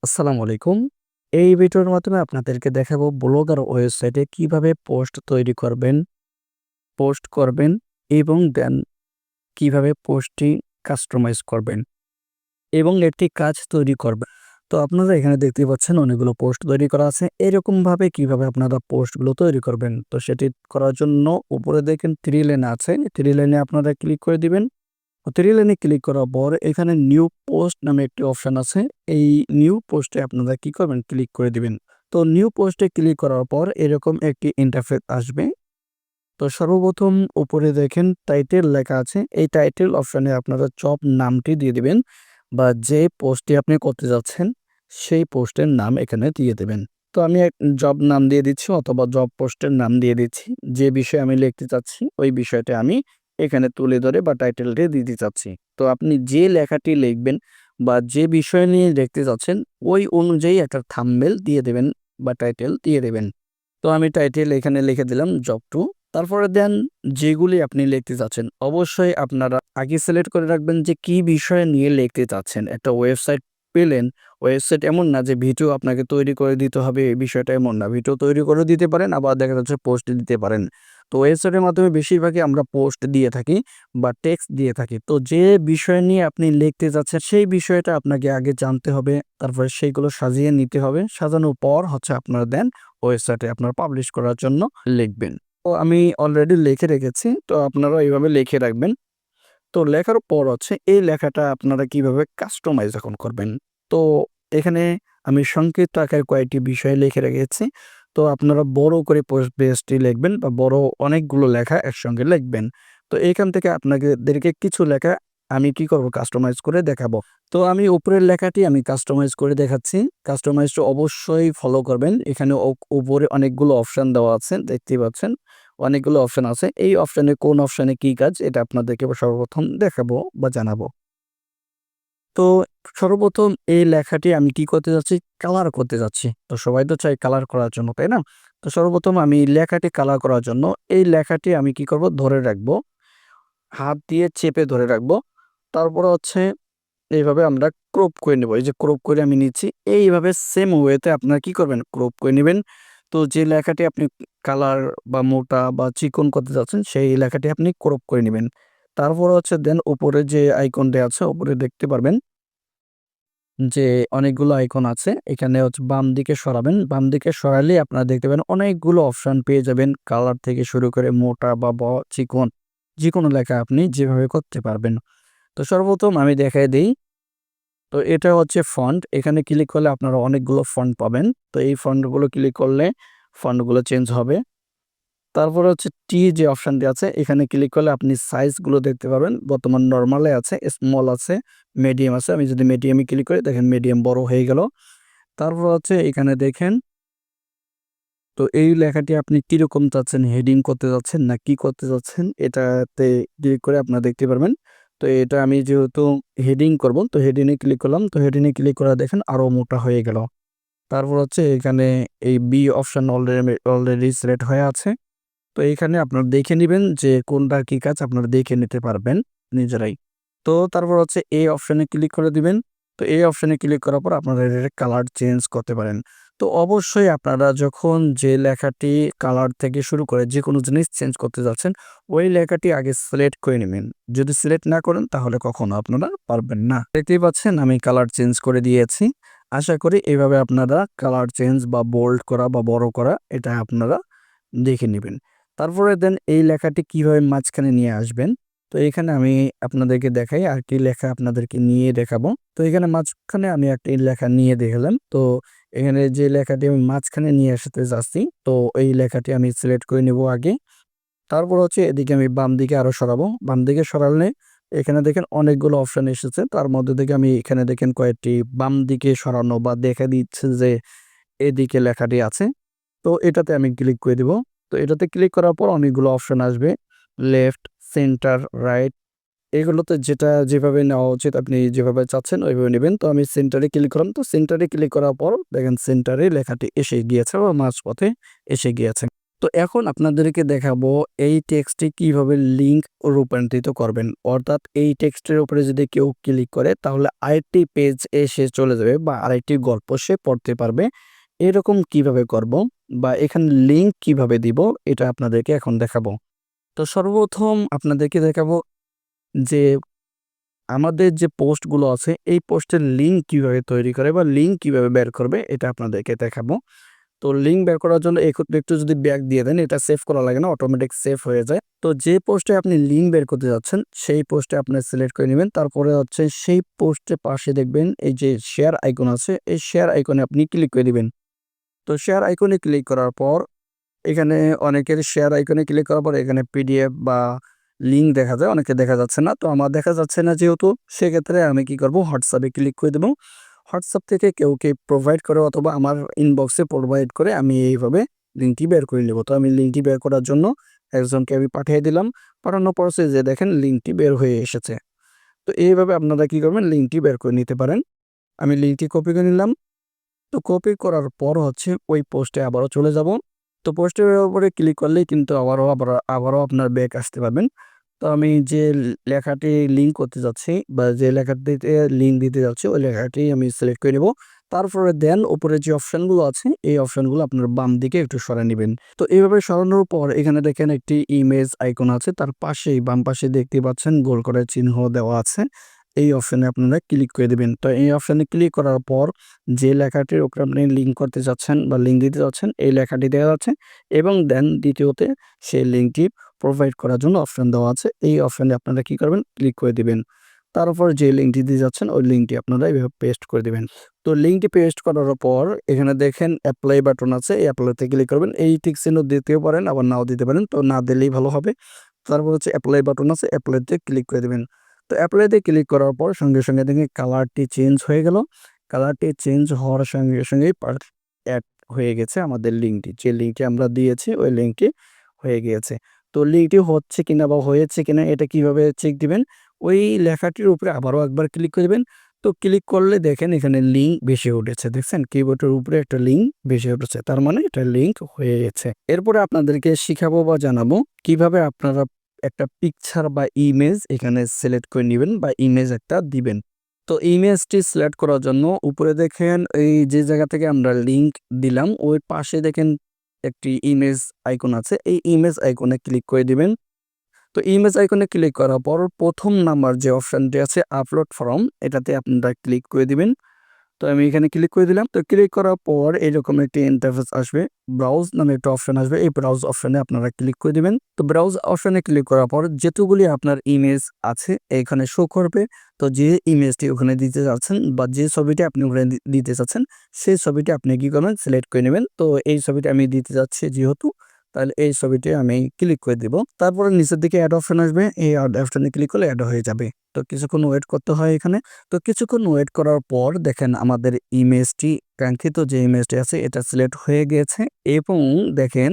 আসসালামু আলাইকুম। এই ভিডিওর মাধ্যমে আপনাদেরকে দেখাবো ব্লগার ওয়েবসাইটে কিভাবে পোস্ট তৈরি করবেন, পোস্ট করবেন এবং দেন কিভাবে পোস্টটি কাস্টমাইজ করবেন এবং একটি কাজ তৈরি করবেন। তো আপনারা এখানে দেখতে পাচ্ছেন অনেকগুলো পোস্ট তৈরি করা আছে। এরকমভাবে কিভাবে আপনারা পোস্টগুলো তৈরি করবেন। তো সেটি করার জন্য উপরে দেখেন 3 লাইন আছে। 3 লাইনে আপনারা ক্লিক করে দিবেন। 3 লাইনে ক্লিক করার পর এখানে নিউ পোস্ট নামে একটি অপশন আছে। এই নিউ পোস্টে আপনারা কি করবেন? ক্লিক করে দিবেন। তো নিউ পোস্টে ক্লিক করার পর এরকম একটি ইন্টারফেস আসবে। তো সর্বপ্রথম উপরে দেখেন টাইটেল লেখা আছে। এই টাইটেল অপশনে আপনারা জব নামটি দিয়ে দিবেন বা যে পোস্টটি আপনি করতে যাচ্ছেন সেই পোস্টের নাম এখানে দিয়ে দেবেন। তো আমি এক জব নাম দিয়ে দিচ্ছি অথবা জব পোস্টের নাম দিয়ে দিচ্ছি। যে বিষয়ে আমি লিখতে চাচ্ছি ওই বিষয়টা আমি এখানে তুলে ধরে বা টাইটেলটি দিতে চাচ্ছি। তো আপনি যে লেখাটি লিখবেন বা যে বিষয় নিয়ে লিখতে চাচ্ছেন ওই অনুযায়ী একটা থাম্বনেল দিয়ে দেবেন বা টাইটেল দিয়ে দেবেন। তো আমি টাইটেল এখানে লিখে দিলাম জব 2। তারপরে দেন যেগুলি আপনি লিখতে চাচ্ছেন অবশ্যই আপনারা আগে সিলেক্ট করে রাখবেন যে কি বিষয় নিয়ে লিখতে চাচ্ছেন। একটা ওয়েবসাইট পেলেন, ওয়েবসাইট এমন না যে ভিডিও আপনাকে তৈরি করে দিতে হবে এই বিষয়টা এমন না। ভিডিও তৈরি করে দিতে পারেন আবার দেখা যাচ্ছে পোস্ট দিতে পারেন। তো ওয়েবসাইটের মাধ্যমে বেশিরভাগই আমরা পোস্ট দিয়ে থাকি বা টেক্সট দিয়ে থাকি। তো যে বিষয় নিয়ে আপনি লিখতে যাচ্ছেন সেই বিষয়টা আপনাকে আগে জানতে হবে। তারপরে সেইগুলো সাজিয়ে নিতে হবে। সাজানোর পর হচ্ছে আপনারা দেন ওয়েবসাইটে আপনারা পাবলিশ করার জন্য লিখবেন। তো আমি অলরেডি লিখে রেখেছি। তো আপনারাও এইভাবে লিখে রাখবেন। তো লেখার পর হচ্ছে এই লেখাটা আপনারা কিভাবে কাস্টমাইজ এখন করবেন। তো এখানে আমি সংক্ষিপ্ত আকারে কয়েকটি বিষয় লিখে রেখেছি। তো আপনারা বড় করে পোস্ট পেজটি লিখবেন বা বড় অনেকগুলো লেখা একসঙ্গে লিখবেন। তো এখান থেকে আপনাদেরকে কিছু লেখা আমি কি করব কাস্টমাইজ করে দেখাবো। তো আমি উপরের লেখাটি আমি কাস্টমাইজ করে দেখাচ্ছি। কাস্টমাইজটা অবশ্যই ফলো করবেন। এখানে উপরে অনেকগুলো অপশন দেওয়া আছে দেখতেই পাচ্ছেন। অনেকগুলো অপশন আছে। এই অপশনে কোন অপশনে কি কাজ এটা আপনাদেরকে সর্বপ্রথম দেখাবো বা জানাবো। তো সর্বপ্রথম এই লেখাটি আমি কি করতে যাচ্ছি? কালার করতে যাচ্ছি। তো সবাই তো চায় কালার করার জন্য, তাই না? তো সর্বপ্রথম আমি লেখাটি কালার করার জন্য এই লেখাটি আমি কি করব? ধরে রাখবো। হাত দিয়ে চেপে ধরে রাখবো। তারপরে হচ্ছে এইভাবে আমরা ক্রপ করে নেব। এই যে ক্রপ করে আমি নিচ্ছি। এইভাবে সেম ওয়েতে আপনারা কি করবেন? ক্রপ করে নিবেন। তো যে লেখাটি আপনি কালার বা মোটা বা চিকন করতে চাচ্ছেন সেই লেখাটি আপনি ক্রপ করে নিবেন। তারপরে হচ্ছে দেন উপরে যে আইকনটি আছে উপরে দেখতে পারবেন যে অনেকগুলো আইকন আছে। এখানে হচ্ছে বাম দিকে সরাবেন। বাম দিকে সরালে আপনারা দেখতে পাবেন অনেকগুলো অপশন পেয়ে যাবেন। কালার থেকে শুরু করে মোটা বা চিকন যেকোনো লেখা আপনি যেভাবে করতে পারবেন। তো সর্বপ্রথম আমি দেখায় দেই। তো এটা হচ্ছে ফন্ট। এখানে ক্লিক করলে আপনারা অনেকগুলো ফন্ট পাবেন। তো এই ফন্টগুলো ক্লিক করলে ফন্টগুলো চেঞ্জ হবে। তারপরে হচ্ছে যে অপশনটি আছে এখানে ক্লিক করলে আপনি সাইজগুলো দেখতে পারবেন। বর্তমান নরমালে আছে, স্মল আছে, মিডিয়াম আছে। আমি যদি মিডিয়ামে ক্লিক করি দেখেন মিডিয়াম বড় হয়ে গেল। তারপর হচ্ছে এখানে দেখেন তো এই লেখাটি আপনি কিরকম চাচ্ছেন? হেডিং করতে চাচ্ছেন না কি করতে চাচ্ছেন? এটাতে ক্লিক করে আপনারা দেখতে পারবেন। তো এটা আমি যেহেতু হেডিং করব তো হেডিং এ ক্লিক করলাম। তো হেডিং এ ক্লিক করা দেখেন আরো মোটা হয়ে গেল। তারপর হচ্ছে এখানে এই বি অপশন অলরেডি সিলেক্ট হয়ে আছে। তো এইখানে আপনারা দেখে নিবেন যে কোনটা কি কাজ আপনারা দেখে নিতে পারবেন নিজেরাই। তো তারপর হচ্ছে এই অপশনে ক্লিক করে দিবেন। তো এই অপশনে ক্লিক করার পর আপনারা এটার কালার চেঞ্জ করতে পারেন। তো অবশ্যই আপনারা যখন যে লেখাটি কালার থেকে শুরু করে যেকোনো জিনিস চেঞ্জ করতে যাচ্ছেন, ওই লেখাটি আগে সিলেক্ট করে নিবেন। যদি সিলেক্ট না করেন তাহলে কখনো আপনারা পারবেন না। দেখতেই পাচ্ছেন আমি কালার চেঞ্জ করে দিয়েছি। আশা করি এভাবে আপনারা কালার চেঞ্জ বা বোল্ড করা বা বড় করা এটা আপনারা দেখে নিবেন। তারপরে দেন এই লেখাটি কিভাবে মাঝখানে নিয়ে আসবেন। তো এখানে আমি আপনাদেরকে দেখাই আরেকটি লেখা আপনাদেরকে নিয়ে দেখাবো। তো এখানে মাঝখানে আমি একটি লেখা নিয়ে দেখালাম। তো এখানে যে লেখাটি আমি মাঝখানে নিয়ে আসতে যাচ্ছি তো এই লেখাটি আমি সিলেক্ট করে নেব আগে। তারপর হচ্ছে এদিকে আমি বাম দিকে আরো সরাবো। বাম দিকে সরালে এখানে দেখেন অনেকগুলো অপশন এসেছে। তার মধ্যে থেকে আমি এখানে দেখেন কয়েকটি বাম দিকে সরানো বা দেখা দিচ্ছে যে এদিকে লেখাটি আছে। তো এটাতে আমি ক্লিক করে দিব। তো এটাতে ক্লিক করার পর অনেকগুলো অপশন আসবে। লেফট, সেন্টার, রাইট এগুলোতে যেটা যেভাবে নেওয়া উচিত আপনি যেভাবে চাচ্ছেন ওইভাবে নিবেন। তো আমি সেন্টারে ক্লিক করলাম। তো সেন্টারে ক্লিক করার পর দেখেন সেন্টারে লেখাটি এসে গিয়েছে বা মাঝপথে এসে গিয়েছে। তো তো এখন আপনাদেরকে দেখাবো এই টেক্সটে কিভাবে লিঙ্ক রূপান্তরিত করবেন। অর্থাৎ এই টেক্সটের উপরে যদি কেউ ক্লিক করে তাহলে আরেকটি পেজ সে চলে যাবে বা আরেকটি গল্প সে পড়তে পারবে। এরকম কিভাবে করব বা এখানে লিঙ্ক কিভাবে দিব এটা আপনাদেরকে এখন দেখাবো। তো সর্বপ্রথম আপনাদেরকে দেখাবো যে আমাদের যে পোস্টগুলো আছে এই পোস্টের লিঙ্ক কিভাবে তৈরি করে বা লিঙ্ক কিভাবে বের করবে এটা আপনাদেরকে দেখাবো। তো লিঙ্ক বের করার জন্য একটু যদি ব্যাক দিয়ে দেন, এটা সেভ করা লাগে না, অটোমেটিক সেভ হয়ে যায়। তো যে পোস্টে আপনি লিঙ্ক বের করতে যাচ্ছেন সেই পোস্টে আপনি সিলেক্ট করে নেবেন। তারপরে হচ্ছে সেই পোস্টের পাশে দেখবেন এই যে শেয়ার আইকন আছে, এই শেয়ার আইকনে আপনি ক্লিক করে দিবেন। তো শেয়ার আইকনে ক্লিক করার পর এখানে অনেকের শেয়ার আইকনে ক্লিক করার পর এখানে পিডিএফ বা লিঙ্ক দেখা যায়, অনেকে দেখা যাচ্ছে না। তো আমার দেখা যাচ্ছে না যেহেতু, সেক্ষেত্রে আমি কি করব, হোয়াটসঅ্যাপে ক্লিক করে দেবো। হোয়াটসঅ্যাপ থেকে কেউকে প্রোভাইড করে অথবা আমার ইনবক্সে প্রোভাইড করে আমি এইভাবে লিঙ্কটি বের করে নেব। তো আমি লিঙ্কটি বের করার জন্য একজনকে আমি পাঠিয়ে দিলাম। পাঠানোর পর সে যে দেখেন লিঙ্কটি বের হয়ে এসেছে। তো এইভাবে আপনারা কি করবেন, লিঙ্কটি বের করে নিতে পারেন। আমি লিঙ্কটি কপি করে নিলাম। তো কপি করার পর হচ্ছে ওই পোস্টে আবারও চলে যাব। তো পোস্টের উপরে ক্লিক করলেই কিন্তু আবারও আপনার ব্যাক আসতে পারবেন। তো আমি যে লেখাটি লিঙ্ক করতে যাচ্ছি বা যে লেখাটিতে লিঙ্ক দিতে যাচ্ছি ওই লেখাটি আমি সিলেক্ট করে নেব। তারপরে দেন উপরে যে অপশনগুলো আছে এই অপশনগুলো আপনার বাম দিকে একটু সরায় নেবেন। তো এইভাবে সরানোর পর এখানে দেখেন একটি ইমেজ আইকন আছে, তার পাশেই বাম পাশে দেখতে পাচ্ছেন গোল করে চিহ্ন দেওয়া আছে। এই অপশনে আপনারা ক্লিক করে দেবেন। তো এই অপশনে ক্লিক করার পর যে লেখাটির উপরে আপনি লিঙ্ক করতে চাচ্ছেন বা লিঙ্ক দিতে চাচ্ছেন এই লেখাটি দেওয়া আছে এবং দেন দ্বিতীয়তে সেই লিঙ্কটি প্রোভাইড করার জন্য অপশন দেওয়া আছে। এই অপশনে আপনারা কি করবেন, ক্লিক করে দিবেন। তার উপর যে লিঙ্কটি দিতে যাচ্ছেন ওই লিঙ্কটি আপনারা এভাবে পেস্ট করে দিবেন। তো লিঙ্কটি পেস্ট করার পর এখানে দেখেন অ্যাপ্লাই বাটন আছে, এই অ্যাপ্লাইতে ক্লিক করবেন। এই টিক চিহ্ন দিতেও পারেন আবার নাও দিতে পারেন, তো না দিলেই ভালো হবে। তারপর হচ্ছে অ্যাপ্লাই বাটন আছে, অ্যাপ্লাইতে ক্লিক করে দিবেন। তো অ্যাপ্লাইতে ক্লিক করার পর সঙ্গে সঙ্গে দেখেন কালারটি চেঞ্জ হয়ে গেল। কালারটি চেঞ্জ হওয়ার সঙ্গে সঙ্গেই অ্যাড হয়ে গেছে আমাদের লিঙ্কটি। যে লিঙ্কটি আমরা দিয়েছি ওই লিঙ্কটি হয়ে গিয়েছে। তো লিঙ্কটি হচ্ছে কিনা বা হয়েছে কিনা এটা কিভাবে চেক দিবেন? ওই লেখাটির উপরে আবারও একবার ক্লিক করবেন। তো ক্লিক করলে দেখেন এখানে লিঙ্ক ভেসে উঠেছে। দেখছেন? কিবোর্ডের উপরে একটা লিঙ্ক ভেসে উঠেছে। তার মানে এটা লিঙ্ক হয়ে গেছে। এরপরে আপনাদেরকে শিখাবো বা জানাবো কিভাবে আপনারা একটা পিকচার বা ইমেজ এখানে সিলেক্ট করে নিবেন বা ইমেজ একটা দিবেন। তো ইমেজটি সিলেক্ট করার জন্য উপরে দেখেন এই যে জায়গা থেকে আমরা লিঙ্ক দিলাম ওই পাশে দেখেন একটি ইমেজ আইকন আছে। এই ইমেজ আইকনে ক্লিক করে দিবেন। তো ইমেজ আইকনে ক্লিক করার পর ১ম নাম্বার যে অপশনটি আছে আপলোড ফর্ম এটাতে আপনারা ক্লিক করে দিবেন। তো আমি এখানে ক্লিক করে দিলাম। তো ক্লিক করার পর এরকম একটি ইন্টারফেস আসবে। ব্রাউজ নামে একটা অপশন আসবে। এই ব্রাউজ অপশনে আপনারা ক্লিক করে দিবেন। তো ব্রাউজ অপশনে ক্লিক করার পর যেতগুলি আপনার ইমেজ আছে এখানে শো করবে। তো যে ইমেজটি ওখানে দিতে যাচ্ছেন বা যে ছবিটি আপনি ওখানে দিতে চাচ্ছেন সেই ছবিটি আপনি কি করবেন, সিলেক্ট করে নেবেন। তো এই ছবিটি আমি দিতে যাচ্ছি যেহেতু, তাহলে এই ছবিটি আমি ক্লিক করে দিব। তারপরে নিচের দিকে অ্যাড অপশন আসবে। এই অ্যাড অপশনে ক্লিক করলে অ্যাড হয়ে যাবে। তো কিছুক্ষণ ওয়েট করতে হয় এখানে। তো কিছুক্ষণ ওয়েট করার পর দেখেন আমাদের ইমেজটি, কাঙ্ক্ষিত যে ইমেজটি আছে এটা সিলেক্ট হয়ে গিয়েছে এবং দেখেন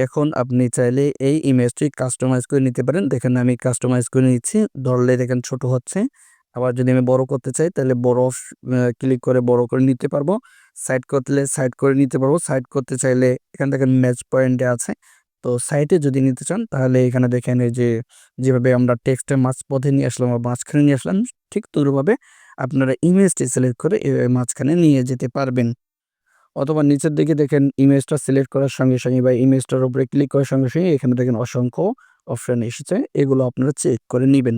এখন আপনি চাইলে এই ইমেজটি কাস্টমাইজ করে নিতে পারেন। দেখেন আমি কাস্টমাইজ করে নিচ্ছি। ধরলে দেখেন ছোট হচ্ছে। আবার যদি আমি বড় করতে চাই তাহলে বড় ক্লিক করে বড় করে নিতে পারবো। সাইড করলে সাইড করে নিতে পারবো। সাইড করতে চাইলে এখানে দেখেন ম্যাচ পয়েন্টে আছে। তো সাইডে যদি নিতে চান তাহলে এখানে দেখেন এই যে যেভাবে আমরা টেক্সটের মাঝপথে নিয়ে আসলাম বা মাঝখানে নিয়ে আসলাম ঠিক তদ্রুপভাবে আপনারা ইমেজটি সিলেক্ট করে মাঝখানে নিয়ে যেতে পারবেন। অথবা নিচের দিকে দেখেন ইমেজটা সিলেক্ট করার সঙ্গে সঙ্গে বা ইমেজটার উপরে ক্লিক করার সঙ্গে সঙ্গে এখানে দেখেন অসংখ্য অপশন এসেছে। এগুলো আপনারা চেক করে নিবেন।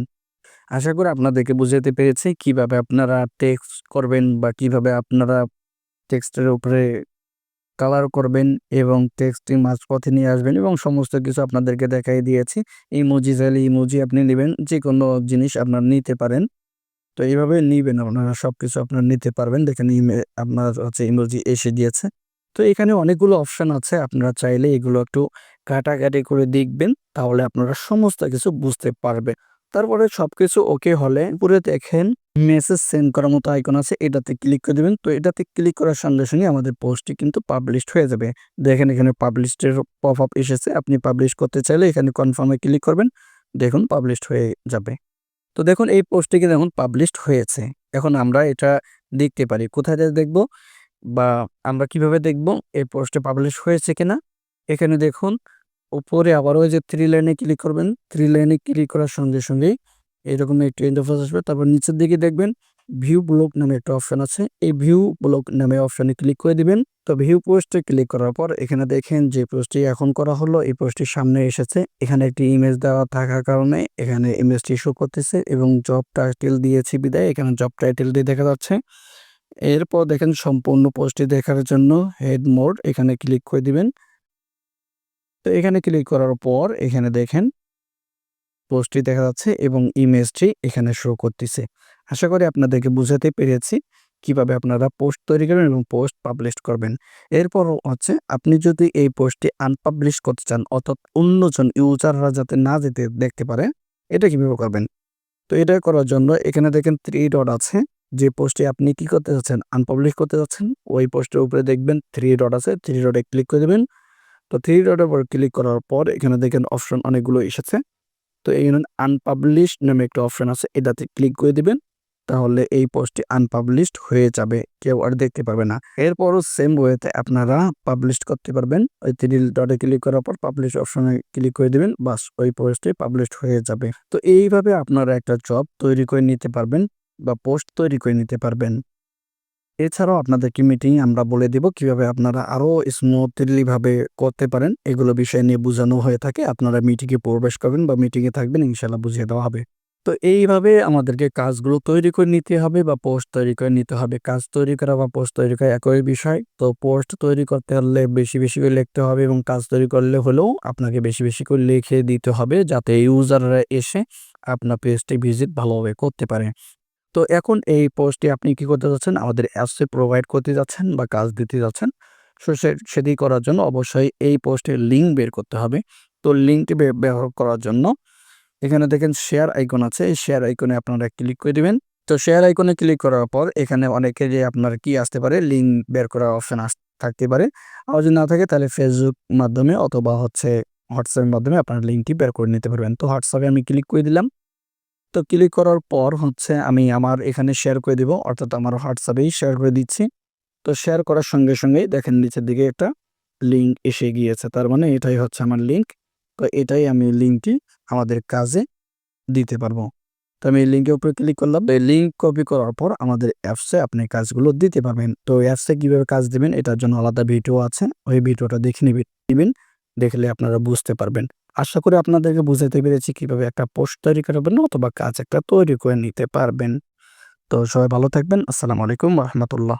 আশা করি আপনাদেরকে বুঝাতে পেরেছি কিভাবে আপনারা টেক্সট করবেন বা কিভাবে আপনারা টেক্সটের উপরে কালার করবেন এবং টেক্সটটি মাঝপথে নিয়ে আসবেন এবং সমস্ত কিছু আপনাদেরকে দেখাই দিয়েছি। ইমোজি চাইলে ইমোজি আপনি নিবেন। যেকোনো জিনিস আপনারা নিতে পারেন। তো এইভাবে নিবেন আপনারা সবকিছু আপনারা নিতে পারবেন। দেখেন আপনার হচ্ছে ইমোজি এসে গিয়েছে। তো এখানে অনেকগুলো অপশন আছে। আপনারা চাইলে এগুলো একটু কাটাকাটি করে দেখবেন। তাহলে আপনারা সমস্ত কিছু বুঝতে পারবেন। তারপরে সবকিছু ওকে হলে উপরে দেখেন মেসেজ সেন্ড করার মতো আইকন আছে। এটাতে ক্লিক করে দিবেন। তো এটাতে ক্লিক করার সঙ্গে সঙ্গে আমাদের পোস্টটি কিন্তু পাবলিশড হয়ে যাবে। দেখেন এখানে পাবলিশড এর পপ আপ এসেছে। আপনি পাবলিশ করতে চাইলে এখানে কনফার্ম এ ক্লিক করবেন। দেখুন পাবলিশড হয়ে যাবে। তো দেখুন এই পোস্টটি কিন্তু এখন পাবলিশড হয়েছে। এখন আমরা এটা দেখতে পারি। কোথায় যেয়ে দেখব বা আমরা কিভাবে দেখব এই পোস্টে পাবলিশ হয়েছে কিনা? এখানে দেখুন উপরে আবারও ওই যে 3 লাইনে ক্লিক করবেন। 3 লাইনে ক্লিক করার সঙ্গে সঙ্গেই এরকম একটি ইন্টারফেস আসবে। তারপর নিচের দিকে দেখবেন ভিউ ব্লক নামে একটা অপশন আছে। এই ভিউ ব্লক নামে অপশনে ক্লিক করে দিবেন। তো ভিউ পোস্টে ক্লিক করার পর এখানে দেখেন যে পোস্টটি এখন করা হলো এই পোস্টটি সামনে এসেছে। এখানে একটি ইমেজ দেওয়া থাকার কারণে এখানে ইমেজটি শো করতেছে এবং জব টাইটেল দিয়েছি বিধায় এখানে জব টাইটেলটি দেখা যাচ্ছে। এরপর দেখেন সম্পূর্ণ পোস্টটি দেখার জন্য হেড মোড এখানে ক্লিক করে দিবেন। তো এখানে ক্লিক করার পর এখানে দেখেন পোস্টটি দেখা যাচ্ছে এবং ইমেজটি এখানে শো করতেছে। আশা করি আপনাদেরকে বুঝাতে পেরেছি কিভাবে আপনারা পোস্ট তৈরি করবেন এবং পোস্ট পাবলিশ করবেন। এরপর হচ্ছে আপনি যদি এই পোস্টটি আনপাবলিশ করতে চান অর্থাৎ অন্যজন ইউজাররা যাতে না যেতে দেখতে পারে, এটা কিভাবে করবেন? তো এটা করার জন্য এখানে দেখেন 3 ডট আছে। যে পোস্টে আপনি কি করতে চাচ্ছেন? আনপাবলিশ করতে চাচ্ছেন, ওই পোস্টের উপরে দেখবেন 3 ডট আছে। 3 ডটে ক্লিক করে দিবেন। তো 3 ডটের উপর ক্লিক করার পর এখানে দেখেন অপশন অনেকগুলো এসেছে। তো এইখানে আনপাবলিশ নামে একটা অপশন আছে, এটাতে ক্লিক করে দিবেন। তাহলে এই পোস্টটি আনপাবলিশড হয়ে যাবে। কেউ আর দেখতে পারবে না। এরপরও সেম ওয়েতে আপনারা পাবলিশ করতে পারবেন। ওই 3 ডটে ক্লিক করার পর পাবলিশ অপশনে ক্লিক করে দিবেন। বাস ওই পোস্টটি পাবলিশড হয়ে যাবে। তো এইভাবে আপনারা একটা জব তৈরি করে নিতে পারবেন বা পোস্ট তৈরি করে নিতে পারবেন। এছাড়াও আপনাদেরকে মিটিং আমরা বলে দিব কিভাবে আপনারা আরো স্মুথলি ভাবে করতে পারেন। এগুলো বিষয় নিয়ে বোঝানো হয়ে থাকে। আপনারা মিটিংয়ে প্রবেশ করবেন বা মিটিংয়ে থাকবেন, ইনশাআল্লাহ বুঝিয়ে দেওয়া হবে। তো এইভাবে আমাদেরকে কাজগুলো তৈরি করে নিতে হবে বা পোস্ট তৈরি করে নিতে হবে। কাজ তৈরি করা বা পোস্ট তৈরি করা একই বিষয়। তো পোস্ট তৈরি করতে হলে বেশি, বেশি করে লিখতে হবে এবং কাজ তৈরি করলে হলেও আপনাকে বেশি, বেশি করে লিখে দিতে হবে যাতে ইউজাররা এসে আপনার পেজটি ভিজিট ভালোভাবে করতে পারে। তো এখন এই পোস্টটি আপনি কি করতে যাচ্ছেন? আমাদের অ্যাপসে প্রোভাইড করতে যাচ্ছেন বা কাজ দিতে যাচ্ছেন। সো সেটি করার জন্য অবশ্যই এই পোস্টের লিঙ্ক বের করতে হবে। তো লিঙ্কটি ব্যবহার করার জন্য এখানে দেখেন শেয়ার আইকন আছে। এই শেয়ার আইকনে আপনারা ক্লিক করে দিবেন। তো শেয়ার আইকনে ক্লিক করার পর এখানে অনেকে যে আপনার কি আসতে পারে লিঙ্ক বের করার অপশন থাকতে পারে। আর যদি না থাকে তাহলে ফেসবুক মাধ্যমে অথবা হচ্ছে হোয়াটসঅ্যাপের মাধ্যমে আপনার লিঙ্কটি বের করে নিতে পারবেন। তো হোয়াটসঅ্যাপে আমি ক্লিক করে দিলাম। তো ক্লিক করার পর হচ্ছে আমি আমার এখানে শেয়ার করে দিব অর্থাৎ আমার হোয়াটসঅ্যাপেই শেয়ার করে দিচ্ছি। তো শেয়ার করার সঙ্গে সঙ্গেই দেখেন নিচের দিকে একটা লিঙ্ক এসে গিয়েছে। তার মানে এটাই হচ্ছে আমার লিঙ্ক। তো এটাই আমি লিঙ্কটি আমাদের কাজে দিতে পারবো। তো আমি এই লিঙ্কের উপরে ক্লিক করলাম। এই লিঙ্ক কপি করার পর আমাদের অ্যাপসে আপনি কাজগুলো দিতে পারবেন। তো অ্যাপসে কিভাবে কাজ দিবেন এটার জন্য আলাদা ভিডিও আছে। ওই ভিডিওটা দেখে নিবেন। দেখলে আপনারা বুঝতে পারবেন। আশা করি আপনাদেরকে বুঝাতে পেরেছি কিভাবে একটা পোস্ট তৈরি করবেন অথবা কাজ একটা তৈরি করে নিতে পারবেন। তো সবাই ভালো থাকবেন। আসসালামু আলাইকুম ওয়া রাহমাতুল্লাহ।